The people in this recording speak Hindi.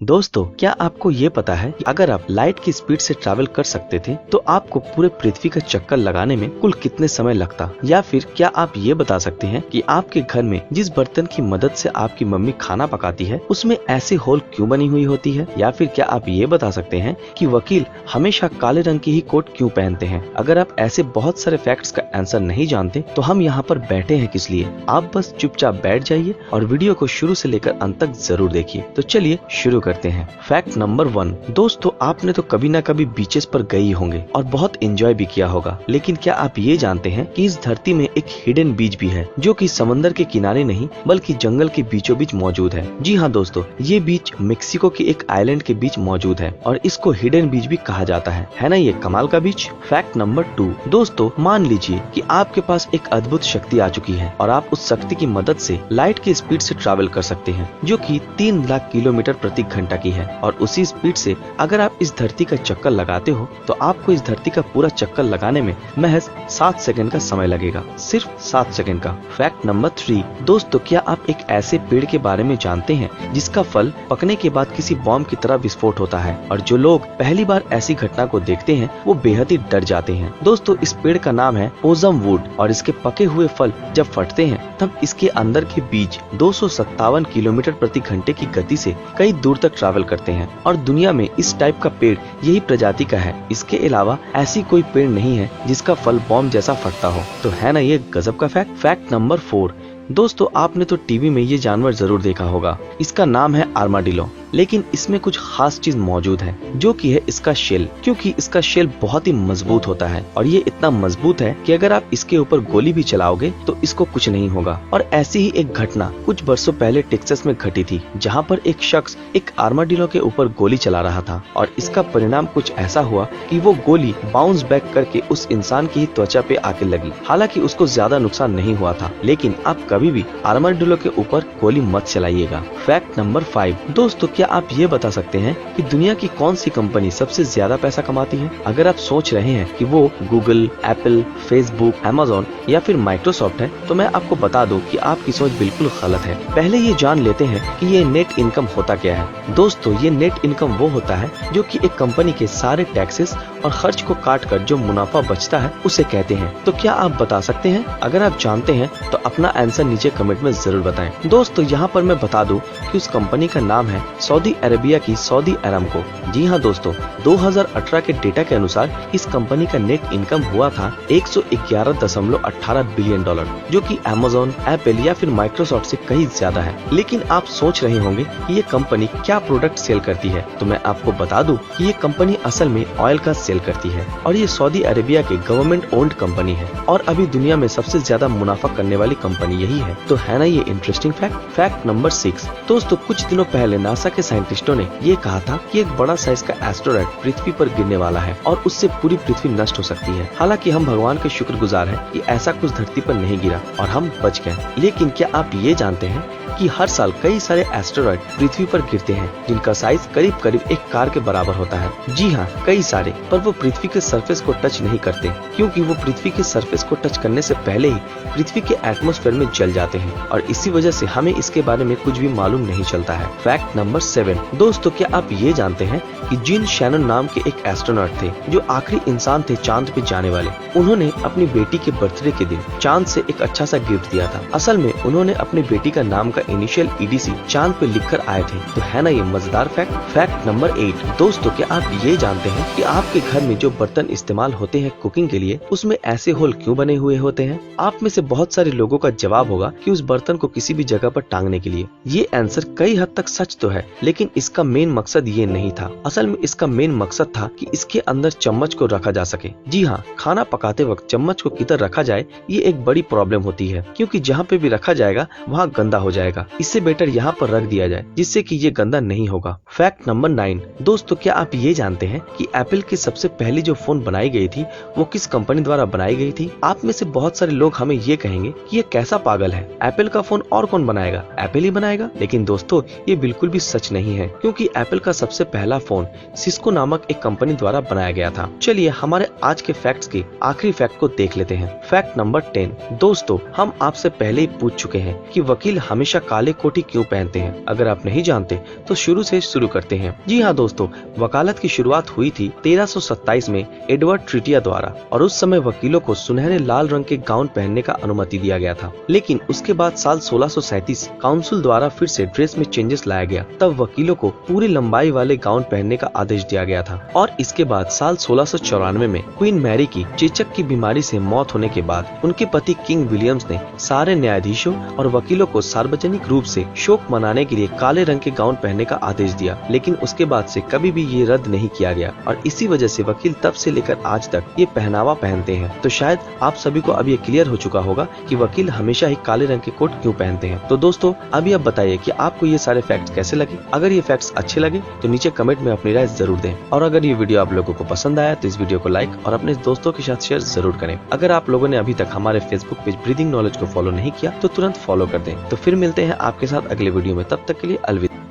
दोस्तों, क्या आपको ये पता है कि अगर आप लाइट की स्पीड से ट्रैवल कर सकते थे तो आपको पूरे पृथ्वी का चक्कर लगाने में कुल कितने समय लगता? या फिर क्या आप ये बता सकते हैं कि आपके घर में जिस बर्तन की मदद से आपकी मम्मी खाना पकाती है उसमें ऐसे होल क्यों बनी हुई होती है? या फिर क्या आप ये बता सकते हैं कि वकील हमेशा काले रंग की ही कोट क्यों पहनते हैं? अगर आप ऐसे बहुत सारे फैक्ट्स का आंसर नहीं जानते तो हम यहाँ पर बैठे हैं किस लिए? आप बस चुपचाप बैठ जाइए और वीडियो को शुरू से लेकर अंत तक जरूर देखिए। तो चलिए शुरू करते हैं। Fact number 1। दोस्तों, आपने तो कभी ना कभी बीचेस पर गए होंगे और बहुत एंजॉय भी किया होगा, लेकिन क्या आप ये जानते हैं कि इस धरती में एक हिडन बीच भी है जो कि समंदर के किनारे नहीं बल्कि जंगल के बीचों बीच मौजूद है। जी हाँ दोस्तों, ये बीच मेक्सिको के एक आइलैंड के बीच मौजूद है और इसको हिडन बीच भी कहा जाता है ना ये कमाल का बीच। Fact number 2। दोस्तों, मान लीजिए कि आपके पास एक अद्भुत शक्ति आ चुकी है और आप उस शक्ति की मदद से लाइट की स्पीड से ट्रैवल कर सकते हैं जो कि 3 लाख किलोमीटर प्रति घंटा की है और उसी स्पीड से अगर आप इस धरती का चक्कर लगाते हो तो आपको इस धरती का पूरा चक्कर लगाने में महज 7 सेकंड का समय लगेगा, सिर्फ 7 सेकंड का। Fact number 3। दोस्तों, क्या आप एक ऐसे पेड़ के बारे में जानते हैं जिसका फल पकने के बाद किसी बॉम्ब की तरह विस्फोट होता है और जो लोग पहली बार ऐसी घटना को देखते हैं वो बेहद ही डर जाते हैं। दोस्तों, इस पेड़ का नाम है ओज़म वुड और इसके पके हुए फल जब फटते हैं तब इसके अंदर के बीज 257 किलोमीटर प्रति घंटे की गति से कई दूर तक ट्रैवल करते हैं और दुनिया में इस टाइप का पेड़ यही प्रजाति का है। इसके अलावा ऐसी कोई पेड़ नहीं है जिसका फल बॉम्ब जैसा फटता हो। तो है ना ये गजब का फैक्ट। Fact number 4। दोस्तों, आपने तो टीवी में ये जानवर जरूर देखा होगा। इसका नाम है आर्माडिलो, लेकिन इसमें कुछ खास चीज मौजूद है जो कि है इसका शेल, क्योंकि इसका शेल बहुत ही मजबूत होता है और ये इतना मजबूत है कि अगर आप इसके ऊपर गोली भी चलाओगे तो इसको कुछ नहीं होगा। और ऐसी ही एक घटना कुछ वर्षों पहले टेक्सास में घटी थी जहाँ पर एक शख्स एक आर्माडिलो के ऊपर गोली चला रहा था और इसका परिणाम कुछ ऐसा हुआ कि वो गोली बाउंस बैक करके उस इंसान की त्वचा पे आके लगी। हालांकि उसको ज्यादा नुकसान नहीं हुआ था, लेकिन आप कभी भी आर्माडिलो के ऊपर गोली मत चलाइएगा। Fact number 5। दोस्तों, क्या आप ये बता सकते हैं कि दुनिया की कौन सी कंपनी सबसे ज्यादा पैसा कमाती है? अगर आप सोच रहे हैं कि वो गूगल, एप्पल, फेसबुक, अमेज़न या फिर माइक्रोसॉफ्ट है तो मैं आपको बता दूं कि आपकी सोच बिल्कुल गलत है। पहले ये जान लेते हैं कि ये नेट इनकम होता क्या है। दोस्तों, ये नेट इनकम वो होता है जो कि एक कंपनी के सारे टैक्सेस और खर्च को काट कर जो मुनाफा बचता है उसे कहते हैं। तो क्या आप बता सकते हैं? अगर आप जानते हैं तो अपना आंसर नीचे कमेंट में जरूर बताएं। दोस्तों, यहाँ पर मैं बता दूं कि उस कंपनी का नाम है सऊदी अरेबिया की सऊदी अरामको। जी हाँ दोस्तों, 2018 के डेटा के अनुसार इस कंपनी का नेट इनकम हुआ था 111.18 बिलियन डॉलर, जो कि अमेज़न, एप्पल या फिर माइक्रोसॉफ्ट से कहीं ज्यादा है। लेकिन आप सोच रहे होंगे कि ये कंपनी क्या प्रोडक्ट सेल करती है, तो मैं आपको बता दूं कि ये कंपनी असल में ऑयल का सेल करती है और ये सऊदी अरेबिया के गवर्नमेंट ओन्ड कंपनी है और अभी दुनिया में सबसे ज्यादा मुनाफा करने वाली कंपनी यही है। तो है ना ये इंटरेस्टिंग फैक्ट। Fact number 6। दोस्तों, कुछ दिनों पहले नासा के साइंटिस्टों ने ये कहा था कि एक बड़ा साइज का एस्टेरॉयड पृथ्वी पर गिरने वाला है और उससे पूरी पृथ्वी नष्ट हो सकती है। हालांकि हम भगवान के शुक्रगुजार हैं कि ऐसा कुछ धरती पर नहीं गिरा और हम बच गए। लेकिन क्या आप ये जानते हैं कि हर साल कई सारे एस्टेरॉयड पृथ्वी पर गिरते हैं जिनका साइज करीब करीब एक कार के बराबर होता है। जी हाँ, कई सारे, पर वो पृथ्वी के सरफेस को टच नहीं करते क्योंकि वो पृथ्वी के सरफेस को टच करने से पहले ही पृथ्वी के एटमॉस्फेयर में जल जाते हैं और इसी वजह से हमें इसके बारे में कुछ भी मालूम नहीं चलता है। Fact number 7। दोस्तों, क्या आप ये जानते हैं कि जीन शैनन नाम के एक एस्ट्रोनॉट थे जो आखिरी इंसान थे चांद पे जाने वाले। उन्होंने अपनी बेटी के बर्थडे के दिन चांद से एक अच्छा सा गिफ्ट दिया था। असल में उन्होंने अपनी बेटी का नाम का इनिशियल EDC चांद पे लिखकर आए थे। तो है ना ये मजेदार फैक्ट। Fact number 8। दोस्तों, क्या आप ये जानते हैं कि आपके घर में जो बर्तन इस्तेमाल होते हैं कुकिंग के लिए उसमें ऐसे होल क्यों बने हुए होते हैं? आप में से बहुत सारे लोगों का जवाब होगा कि उस बर्तन को किसी भी जगह पर टांगने के लिए। ये आंसर कई हद तक सच तो है, लेकिन इसका मेन मकसद ये नहीं था। असल में इसका मेन मकसद था कि इसके अंदर चम्मच को रखा जा सके। जी हाँ, खाना पकाते वक्त चम्मच को किधर रखा जाए ये एक बड़ी प्रॉब्लम होती है क्योंकि जहाँ पे भी रखा जाएगा वहाँ गंदा हो जाएगा। इससे बेटर यहाँ पर रख दिया जाए जिससे कि ये गंदा नहीं होगा। Fact number 9। दोस्तों, क्या आप ये जानते हैं कि एप्पल की सबसे पहली जो फोन बनाई गई थी वो किस कंपनी द्वारा बनाई गई थी? आप में से बहुत सारे लोग हमें ये कहेंगे कि ये कैसा पागल है, एप्पल का फोन और कौन बनाएगा, एप्पल ही बनाएगा। लेकिन दोस्तों, ये बिल्कुल भी सच सच नहीं है, क्योंकि एप्पल का सबसे पहला फोन सिस्को नामक एक कंपनी द्वारा बनाया गया था। चलिए हमारे आज के फैक्ट्स के आखिरी फैक्ट को देख लेते हैं। Fact number 10। दोस्तों, हम आपसे पहले ही पूछ चुके हैं कि वकील हमेशा काले कोट ही क्यों पहनते हैं। अगर आप नहीं जानते तो शुरू से शुरू करते हैं। जी हाँ दोस्तों, वकालत की शुरुआत हुई थी 1327 में एडवर्ड ट्रिटिया द्वारा, और उस समय वकीलों को सुनहरे लाल रंग के गाउन पहनने का अनुमति दिया गया था। लेकिन उसके बाद साल 1637 काउंसिल द्वारा फिर से ड्रेस में चेंजेस लाया गया। तब वकीलों को पूरी लंबाई वाले गाउन पहनने का आदेश दिया गया था। और इसके बाद साल 1694 में क्वीन मैरी की चेचक की बीमारी से मौत होने के बाद उनके पति किंग विलियम्स ने सारे न्यायाधीशों और वकीलों को सार्वजनिक रूप से शोक मनाने के लिए काले रंग के गाउन पहनने का आदेश दिया। लेकिन उसके बाद से कभी भी ये रद्द नहीं किया गया, और इसी वजह से वकील तब से लेकर आज तक ये पहनावा पहनते हैं। तो शायद आप सभी को अब ये क्लियर हो चुका होगा कि वकील हमेशा ही काले रंग के कोट क्यों पहनते हैं। तो दोस्तों, अभी आप बताइए कि आपको ये सारे फैक्ट्स कैसे लगे। अगर ये फैक्ट्स अच्छे लगे तो नीचे कमेंट में अपनी राय जरूर दें, और अगर ये वीडियो आप लोगों को पसंद आया तो इस वीडियो को लाइक और अपने दोस्तों के साथ शेयर जरूर करें। अगर आप लोगों ने अभी तक हमारे फेसबुक पेज ब्रीदिंग नॉलेज को फॉलो नहीं किया तो तुरंत फॉलो कर दें। तो फिर मिलते हैं आपके साथ अगले वीडियो में, तब तक के लिए अलविदा।